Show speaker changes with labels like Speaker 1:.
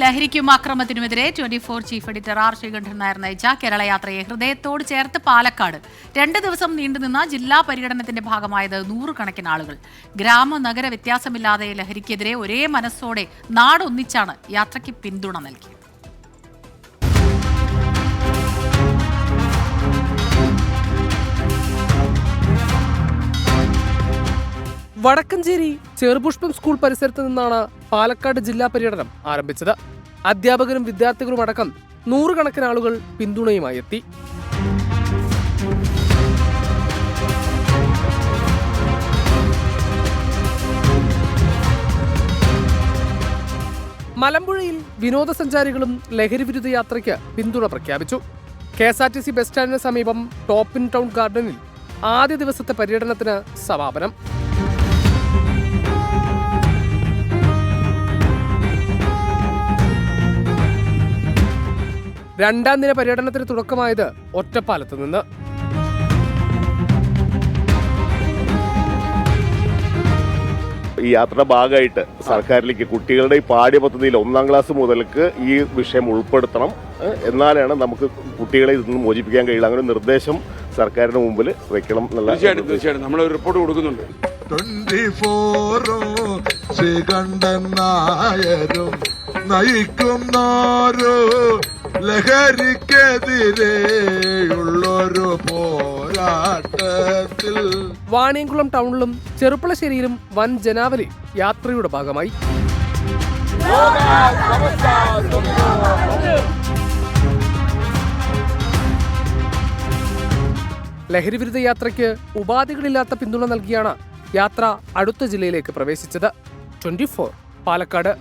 Speaker 1: ലഹരിക്കും അക്രമത്തിനുമെതിരെ 24 chief editor R Sreekandan Nair നയിച്ച കേരള യാത്രയെ ഹൃദയത്തോട് ചേർത്ത് പാലക്കാട് 2 ദിവസം നീണ്ടുനിന്ന ജില്ലാ പര്യടനത്തിന്റെ ഭാഗമായത് 100 കണക്കിന് ആളുകൾ. ഗ്രാമ നഗര വ്യത്യാസമില്ലാതെ ലഹരിക്കെതിരെ ഒരേ മനസ്സോടെ നാടൊന്നിച്ചാണ് യാത്രയ്ക്ക് പിന്തുണ നൽകിയത്.
Speaker 2: വടക്കഞ്ചേരി ചെറുപുഷ്പം സ്കൂൾ പരിസരത്ത് നിന്നാണ് പാലക്കാട് ജില്ലാ പര്യടനം ആരംഭിച്ചത്. അധ്യാപകരും വിദ്യാർത്ഥികളും അടക്കം 100 കണക്കിന് ആളുകൾ പിന്തുണയുമായി എത്തി. മലമ്പുഴയിൽ വിനോദസഞ്ചാരികളും ലഹരിവിരുദ്ധ യാത്രയ്ക്ക് പിന്തുണ പ്രഖ്യാപിച്ചു. KSRTC ബസ് സ്റ്റാൻഡിന് സമീപം ടോപ്പ് ഇൻ ടൗൺ ഗാർഡനിൽ ആദ്യ ദിവസത്തെ പര്യടനത്തിന് സമാപനം. രണ്ടാം ദിന പര്യടനത്തിന് തുടക്കമായത് ഒറ്റപ്പാലത്ത് നിന്ന്.
Speaker 3: ഈ യാത്ര ഭാഗമായിട്ട് സർക്കാരിലേക്ക് കുട്ടികളുടെ ഈ പാഠ്യപദ്ധതിയിൽ 1ാം ക്ലാസ് മുതൽക്ക് ഈ വിഷയം ഉൾപ്പെടുത്തണം, എന്നാലാണ് നമുക്ക് കുട്ടികളെ ഇതിൽ മോചിപ്പിക്കാൻ കഴിയുള്ളൂ. അങ്ങനെ നിർദ്ദേശം സർക്കാരിന് മുമ്പിൽ വെക്കണം എന്നുള്ള.
Speaker 4: തീർച്ചയായിട്ടും നമ്മൾ ഒരു റിപ്പോർട്ട് കൊടുക്കുന്നുണ്ട്.
Speaker 5: 24 ശ്രീകണ്ഠൻ നായരും നയിക്കുന്നോരോ ലഹരിക്കെതിരെയുള്ളൊരു പോരാട്ടത്തിൽ
Speaker 2: വാണിയംകുളം ടൗണിലും ചെറുപ്പളശ്ശേരിയിലും വൻ ജനാവലി യാത്രയുടെ ഭാഗമായി. ലഹരിവിരുദ്ധ യാത്രയ്ക്ക് ഉപാധികളില്ലാത്ത പിന്തുണ നൽകിയാണ് യാത്ര അടുത്ത ജില്ലയിലേക്ക് പ്രവേശിച്ചത്. 24 പാലക്കാട്.